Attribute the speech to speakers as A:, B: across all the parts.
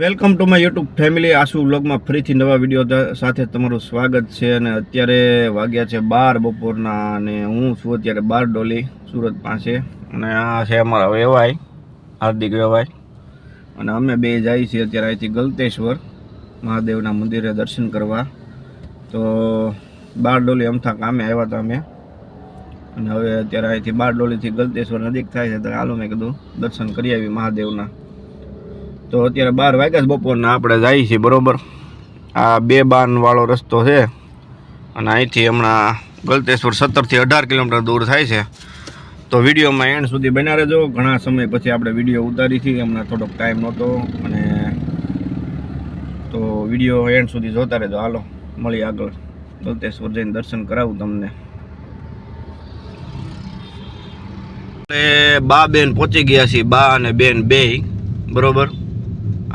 A: Welcome to my YouTube family. Ashu વ્લોગમાં ફરીથી નવા વિડીયો સાથે તમારું સ્વાગત છે. અને અત્યારે વાગ્યા છે 12 બપોરના અને હું છું અત્યારે બારડોલી સુરત પાસે. અને આ છે અમારા વેવાય, હાર્દિક વેવાય. અને અમે બે જઈએ છીએ અત્યારે અહીંથી ગલતેશ્વર મહાદેવના મંદિરે દર્શન કરવા. તો બારડોલી અમથા કામે આવ્યા હતા અમે, અને હવે અત્યારે અહીંથી બારડોલીથી ગલતેશ્વર નજીક થાય છે, તો હાલો મેં કીધું દર્શન કરી આવી મહાદેવના. તો અત્યારે 12 વાગ્યા બપોરના આપણે જઈએ છીએ બરાબર. આ 2 બાન વાળો રસ્તો છે, અને અહીંથી હમણાં ગલતેશ્વર 17 થી 18 કિલોમીટર દૂર થાય છે. તો વિડીયોમાં એન્ડ સુધી બન્યા રહેજો. ઘણા સમય પછી આપણે વિડીયો ઉતારી હતી, હમણાં થોડોક ટાઈમ નહોતો, અને તો વિડીયો એન્ડ સુધી જોતા રહેજો. હાલો મળી આગળ ગલતેશ્વર જઈને દર્શન કરાવું તમને. બા બેન પહોંચી ગયા છીએ, બા અને બેન બેય બરોબર.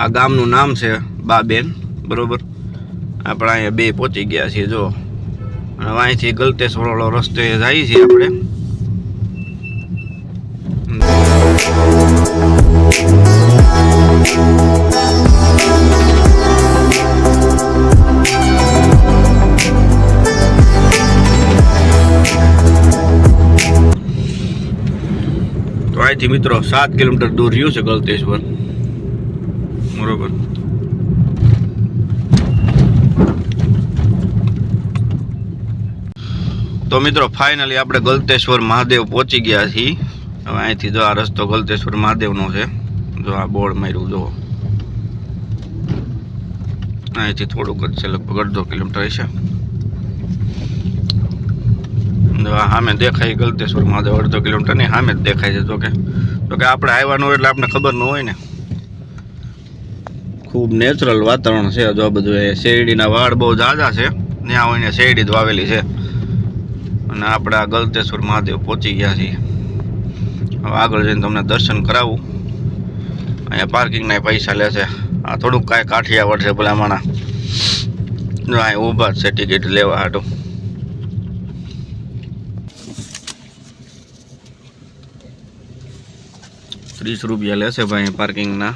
A: આ ગામનું નામ છે બાબેન બરોબર. આપણે અહીંયા બે પહોંચી ગયા છીએ જો. અને અહીંથી ગલતેશ્વર વાળો રસ્તે જઈએ છીએ આપણે. તો અહીંથી મિત્રો 7 કિલોમીટર દૂર રહ્યું છે ગલતેશ્વર બરોબર. તો મિત્રો ફાઇનલી આપણે ગલતેશ્વર મહાદેવ પહોંચી ગયા છીએ. હવે અહીંથી જો આ રસ્તો ગલતેશ્વર મહાદેવનો છે, જો આ બોર્ડ માર્યું જો. અહીંથી થોડુંક જ છે, લગભગ 1.5 કિલોમીટર હશે. જો આ સામે દેખાય ગલતેશ્વર મહાદેવ 1.5 કિલોમીટર ની સામે જ દેખાય છે. જોકે આપણે આવ્યા એટલે આપણે ખબર ન હોય ને. ખૂબ નેચરલ વાતાવરણ છે જો. આ બધું શેરડીના વાડ બહુ ઝાઝા છે, ત્યાં હોય ને શેરડી જ વાવેલી છે. અને આપણે આ ગલતેશ્વર મહાદેવ પહોંચી ગયા છીએ. હવે આગળ જઈને તમને દર્શન કરાવું. અહીંયા પાર્કિંગના પૈસા લે છે. આ થોડુંક કાંઈ કાઠિયાવાડ છે ભલા માણા. જો અહીં ઊભા જ છે ટિકિટ લેવા હાટું. ₹30 લેશે ભાઈ પાર્કિંગના.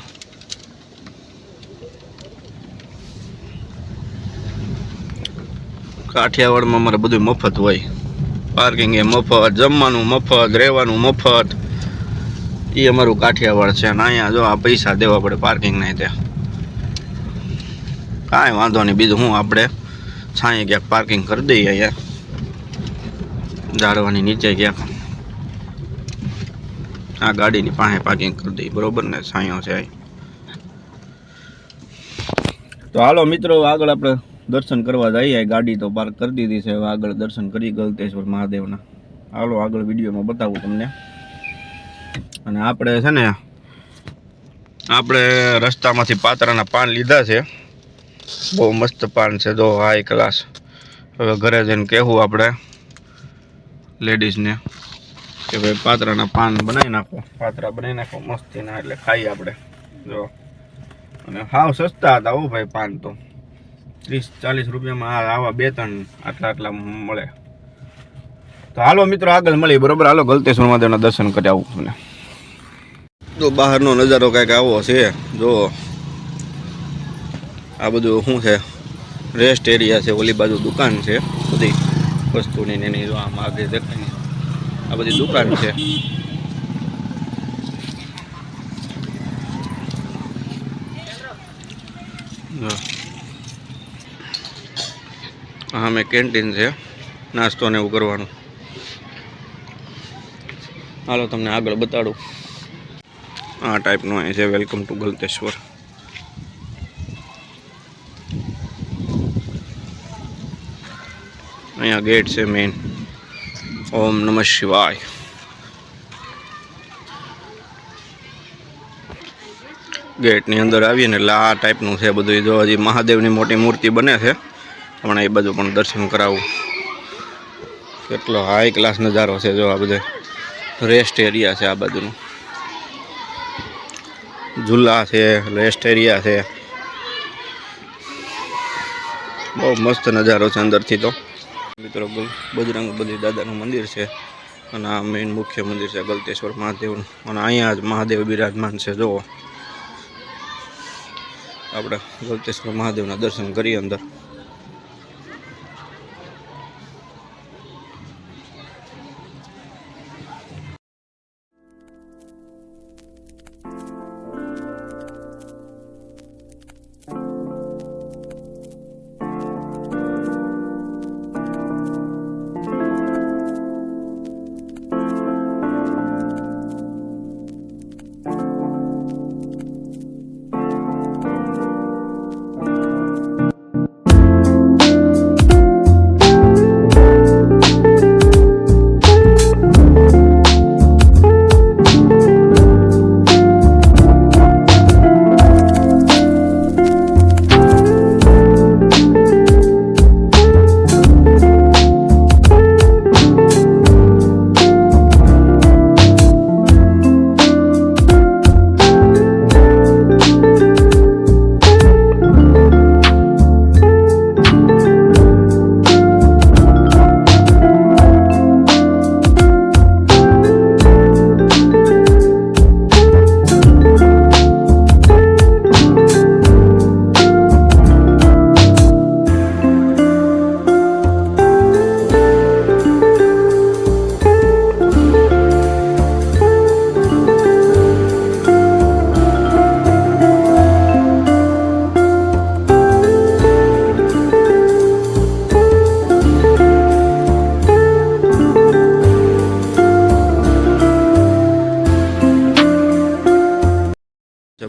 A: કાઠિયાવાડમાં અમારે બધું મફત હોય. પાર્કિંગ એ મફત, જમવાનું મફત, રહેવાનું મફત. એ અમારું કાઠિયાવાડ છે. અને અહીંયા જો આ પૈસા દેવા પડે પાર્કિંગના. ત્યાં કાંઈ વાંધો નહીં. બીજું હું આપણે છાંયે ક્યાંક પાર્કિંગ કરી દઈએ. અહીંયા ઝાડવાની નીચે ક્યાંક આ ગાડીની પાસે પાર્કિંગ કરી દઈએ બરોબર ને. છાંયો છે અહીં. તો હાલો મિત્રો આગળ આપણે દર્શન કરવા જઈએ. ગાડી તો પાર્ક કરી દીધી છે. હવે આગળ દર્શન કરી ગલતેશ્વર મહાદેવના. હાલો આગળ વિડીયોમાં બતાવું તમને. અને આપણે છે ને રસ્તામાંથી પાતરાના પાન લીધા છે. બહુ મસ્ત પાન છે જો, હાઈ ક્લાસ. હવે ઘરે જઈને કહેવું આપણે લેડીઝને કે ભાઈ પાતરાના પાન બનાવી નાખો, પાતરા બનાવી નાખો મસ્તીના, એટલે ખાઈએ આપણે જો. અને હાવ સસ્તા હતા હો ભાઈ પાન તો. 30-40 રૂપિયામાં આવા 2-3 આટલા મળે. તો હાલો મિત્રો આગળ મળી બરોબર. હાલો ગલતેશ્વર મહાદેવના દર્શન કરી આવું તમને. જો બહારનો નજારો કંઈક આવો છે જો. આ બધું શું છે, રેસ્ટ એરિયા છે. ઓલી બાજુ દુકાન છે બધી વસ્તુની ને એની. જો આમાં આગળ દેખાય, આ બધી દુકાન છે. હા મેં કેન્ટીન છે, નાસ્તો ને એવું કરવાનું. હાલો તમને આગળ બતાડું. આ ટાઈપનું અહીં છે. Welcome to Galteshwar. અહીંયા ગેટ છે મેઇન. ઓમ નમઃ શિવાય. ગેટની અંદર આવીએ ને એટલે આ ટાઈપનું છે બધું. જો હજી મહાદેવની મોટી મૂર્તિ બને છે. હમણાં એ બાજુ પણ દર્શન કરાવું. કેટલો હાઈ ક્લાસ નજારો છે જો. આ બધે રેસ્ટ એરિયા છે. આ બાજુનું ઝૂલા છે, રેસ્ટ એરિયા છે. બહુ મસ્ત નજારો છે અંદરથી તો. મિત્રો બજરંગ બલી દાદાનું મંદિર છે. અને આ મેઇન મુખ્ય મંદિર છે ગલતેશ્વર મહાદેવનું. અને અહીંયા જ મહાદેવ બિરાજમાન છે જુઓ. આપણે ગલતેશ્વર મહાદેવના દર્શન કરીએ અંદર.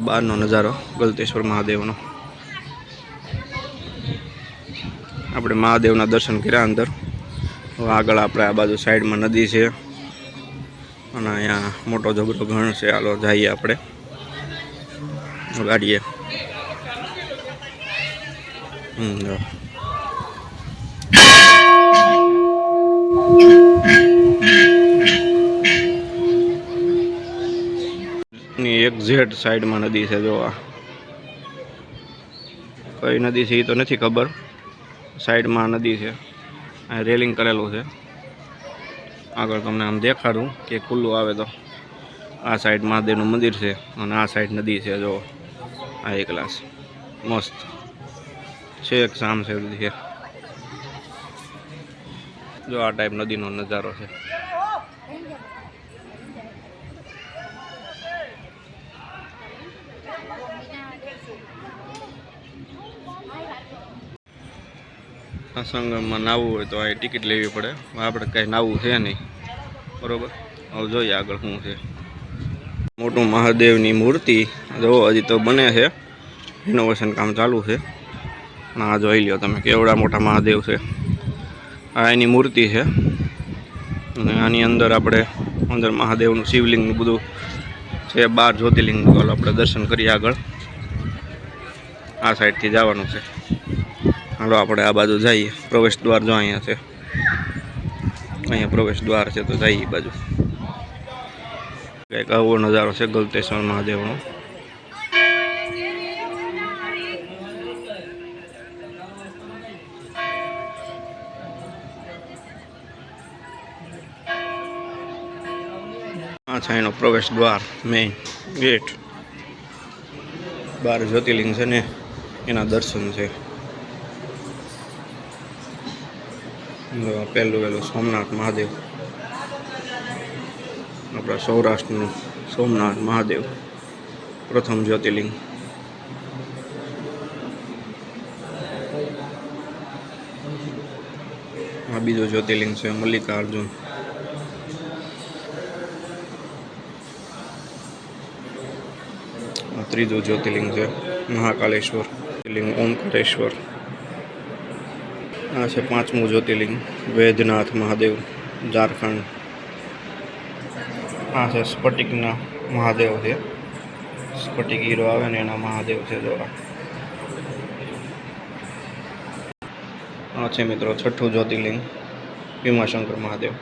A: બહારનો નજારો ગલતેશ્વર મહાદેવનો. આપણે મહાદેવના દર્શન કર્યા અંદર. હવે આગળ આપણે આ બાજુ સાઈડમાં નદી છે અને અહીંયા મોટો જબરો ઘણ છે. હાલો જઈએ આપણે ગાડીએ. એક્ઝેક્ટ સાઈડમાં નદી છે. જો આ કઈ નદી છે એ તો નથી ખબર. સાઈડમાં નદી છે. આ રેલિંગ કરેલું છે. આગળ તમને આમ દેખાડું કે ખુલ્લું આવે તો આ સાઈડ મહાદેવનું મંદિર છે અને આ સાઈડ નદી છે. જો આ એક ગ્લાસ મસ્ત છે. એક સામ છે છે. જો આ ટાઈપ નદીનો નજારો છે. આ સંગમમાં નાવું હોય તો અહીં ટિકિટ લેવી પડે. આપણે કાંઈ નાવું છે નહીં, બરાબર. હવે જોઈએ આગળ શું છે. મોટું મહાદેવની મૂર્તિ જો હજી તો બને છે, રિનોવેશન કામ ચાલુ છે. આ જોઈ લ્યો તમે કેવડા મોટા મહાદેવ છે. આ એની મૂર્તિ છે અને આની અંદર આપણે અંદર મહાદેવનું શિવલિંગનું બધું છે. 12 જ્યોતિર્લિંગનું આપણે દર્શન કરીએ. આગળ આ સાઈડથી જવાનું છે. હાલો આપણે આ બાજુ જઈએ. પ્રવેશ દ્વાર જો અહીંયા છે. અહીંયા પ્રવેશ દ્વાર છે તો જઈએ બાજુ. કંઈક આવો નજારો છે ગલતેશ્વર મહાદેવનો. આ છે એનો પ્રવેશ દ્વાર, મેઇન ગેટ. 12 જ્યોતિર્લિંગ છે ને એના દર્શન છે. પહેલું સોમનાથ મહાદેવ, આપણા સૌરાષ્ટ્રનું સોમનાથ મહાદેવ પ્રથમ જ્યોતિર્લિંગ. આ બીજું જ્યોતિર્લિંગ છે મલ્લિકાર્જુન. આ ત્રીજું જ્યોતિર્લિંગ છે મહાકાલેશ્વર. જ્યોતિર્લિંગ ઓમકારેશ્વર. આ છે 5મું જ્યોતિર્લિંગ વૈદ્યનાથ મહાદેવ, ઝારખંડ. આ છે સ્ફટિકના મહાદેવ છે. સ્ફટિક હીરો આવે ને એના મહાદેવ છે. જો આ છે મિત્રો 6થું જ્યોતિર્લિંગ ભીમાશંકર મહાદેવ.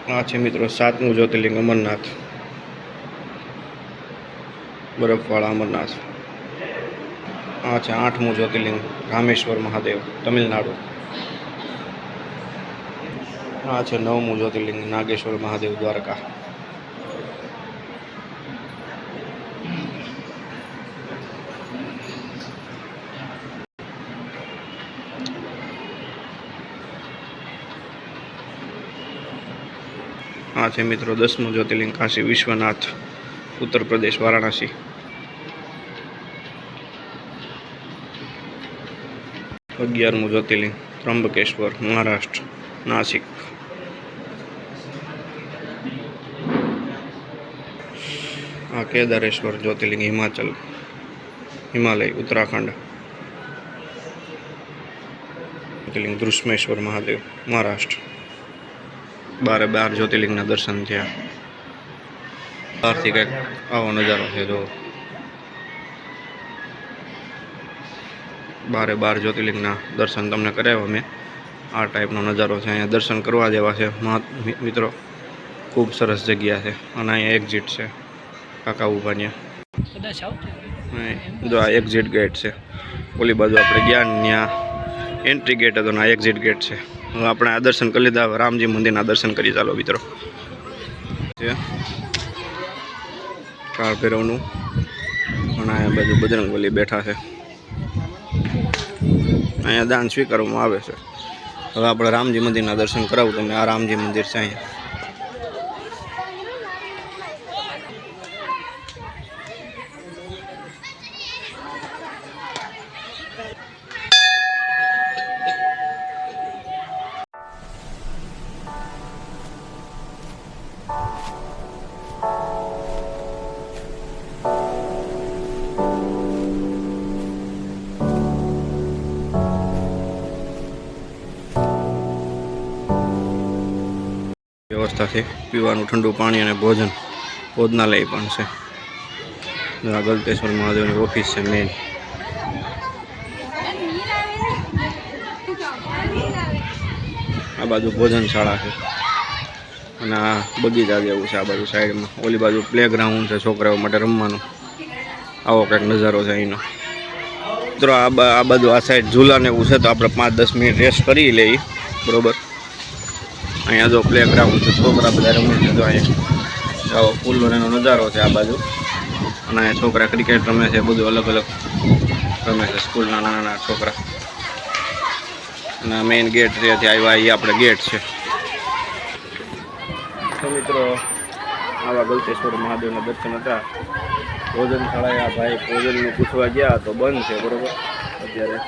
A: આ છે મિત્રો 7મું જ્યોતિર્લિંગ અમરનાથ, બરફવાળા અમરનાથ. આ છે 8મું જ્યોતિર્લિંગ રામેશ્વર મહાદેવ, તમિલનાડુ. આ છે 9મું જ્યોતિર્લિંગ નાગેશ્વર મહાદેવ, દ્વારકા. આ છે મિત્રો 10મું જ્યોતિર્લિંગ કાશી વિશ્વનાથ, ઉત્તર પ્રદેશ, વારાણસી. 11મું જ્યોતિર્લિંગ ત્રંબકેશ્વર, મહારાષ્ટ્ર, નાસિક. આ કેદારેશ્વર જ્યોતિર્લિંગ હિમાલય, ઉત્તરાખંડ. જ્યોતિર્લિંગ દૃશ્મેશ્વર મહાદેવ, મહારાષ્ટ્ર. 12 જ્યોતિર્લિંગના દર્શન થયા. બહારથી કંઈક આવો નજારો છે. જો 12 જ્યોતિર્લિંગના દર્શન તમને કરાવ્યા મેં. આ ટાઈપનો નજારો છે. અહીંયા દર્શન કરવા જેવા છે મિત્રો. ખૂબ સરસ જગ્યા છે. અને અહીંયા એક્ઝિટ છે. કાકા ઉભા ત્યાં જો આ એક્ઝિટ ગેટ છે. ઓલી બાજુ આપણે ગયા ત્યાં એન્ટ્રી ગેટ હતો ને આ એક્ઝિટ ગેટ છે. હવે આપણે આ દર્શન કરી લીધા. રામજી મંદિરના દર્શન કરી ચાલો મિત્રો. કાળ ભૈરવનું અને અહીંયા બાજુ બજરંગબલી બેઠા છે. અહીંયા દાન સ્વીકારવામાં આવે છે. હવે આપણે રામજી મંદિરના દર્શન કરાવું તમને. આ રામજી મંદિર છે અહીંયા. વ્યવસ્થા છે. પીવાનું ઠંડુ પાણી અને ભોજનાલય પણ છે. આ ગલતેશ્વર મહાદેવની ઓફિસ છે મેઇન. આ બાજુ ભોજનશાળા છે અને આ બગીચા જેવું છે. આ બાજુ સાઈડમાં ઓલી બાજુ પ્લેગ્રાઉન્ડ છે છોકરાઓ માટે રમવાનું. આવો કંઈક નજારો છે અહીંનો મિત્રો. આ બાજુ આ સાઈડ ઝૂલા ને એવું છે. તો આપણે 5-10 મિનિટ રેસ્ટ કરી લઈએ બરોબર. અહીંયા જો પ્લેગ્રાઉન્ડ છે. છોકરા બધા રમે છે. જો અહીંયા આવો ફૂલનો નજારો છે આ બાજુ. અને અહીંયા છોકરા ક્રિકેટ રમે છે. બધું અલગ અલગ રમે છે સ્કૂલના નાના છોકરા. અને મેઇન ગેટ છે ત્યાં આવ્યા એ આપણે ગેટ છે. તો મિત્રો આવા ગલતેશ્વર મહાદેવના દર્શન હતા. ભોજનશાળાએ આ ભાઈ ભોજનનું પૂછવા ગયા તો બંધ છે બરોબર. અત્યારે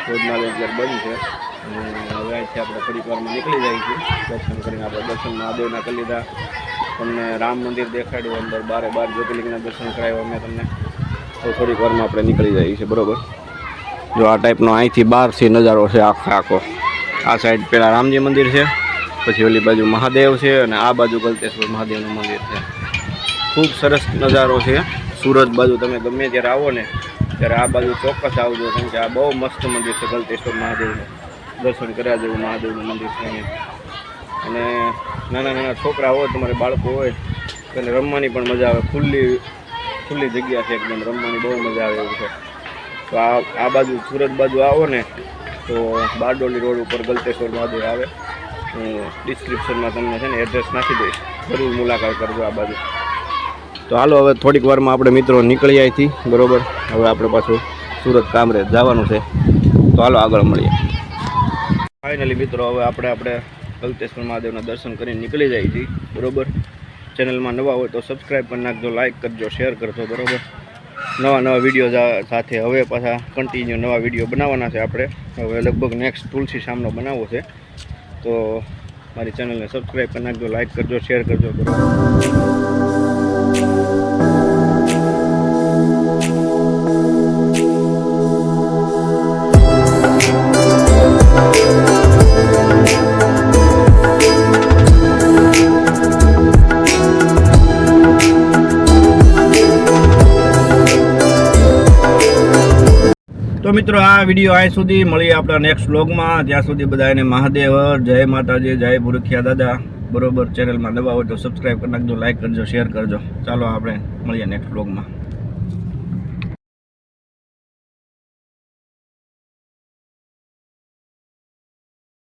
A: ભોજનાલય અત્યારે બંધ છે. અને હવે અહીંથી આપણે થોડીક વારમાં નીકળી જાય છે. દર્શન કરીને આપણે દર્શન મહાદેવના કરી લીધા. તમને રામ મંદિર દેખાડ્યું. અંદર 12 જ્યોતિર્લિંગના દર્શન કરાવ્યા અમે તમને. તો થોડીક વારમાં આપણે નીકળી જઈએ છીએ બરોબર. જો આ ટાઈપનો અહીંથી બહારથી નજારો છે આખો. આ સાઈડ પેલા રામજી મંદિર છે, પછી ઓલી બાજુ મહાદેવ છે અને આ બાજુ ગલતેશ્વર મહાદેવનું મંદિર છે. ખૂબ સરસ નજારો છે. સુરત બાજુ તમે ગમે ત્યારે આવો ને ત્યારે આ બાજુ ચોક્કસ આવજો. કેમ કે આ બહુ મસ્ત મંદિર છે ગલતેશ્વર મહાદેવનું. દર્શન કર્યા જેવું મહાદેવનું મંદિર છે અહીંયા. અને નાના છોકરા હોય, તમારે બાળકો હોય તેને રમવાની પણ મજા આવે. ખુલ્લી જગ્યા છે એકદમ. રમવાની બહુ મજા આવે એવું છે. તો આ બાજુ સુરત બાજુ આવો ને તો બારડોલી રોડ ઉપર ગલતેશ્વર મહાદેવ આવે. હું ડિસ્ક્રિપ્શનમાં તમને છે ને એડ્રેસ નાખી દઈશ. જરૂર મુલાકાત કરજો આ બાજુ. તો હાલો હવે થોડીક વારમાં આપણે મિત્રો નીકળી અહીંથી બરોબર. હવે આપણે પાછું સુરત કામરેજ જવાનું છે. તો હાલો આગળ મળીએ. ફાઇનલી મિત્રો હવે આપણે ગલતેશ્વર મહાદેવના દર્શન કરીને નીકળી જાય છીએ બરોબર. ચેનલમાં નવા હોય તો સબસ્ક્રાઈબ કરી નાખજો, લાઇક કરજો, શેર કરજો બરોબર. નવા વિડીયો સાથે હવે પાછા કન્ટિન્યુ નવા વિડીયો બનાવવાના છે આપણે. હવે લગભગ નેક્સ્ટ તુલસી શામનો બનાવવો છે. તો મારી ચેનલને સબસ્ક્રાઈબ કરી નાખજો, લાઇક કરજો, શેર કરજો બરોબર. તો મિત્રો આ વિડીયો અહીં સુધી. મળીએ આપણા નેક્સ્ટ વ્લોગમાં. ત્યાં સુધી બધાને મહાદેવ, જય માતાજી, જય ભૂરખિયા દાદા બરોબર. ચેનલમાં નવા હોય તો સબસ્ક્રાઈબ કરી નાખજો, લાઇક કરજો, શેર કરજો. ચાલો આપણે મળીએ નેક્સ્ટ વ્લોગમાં.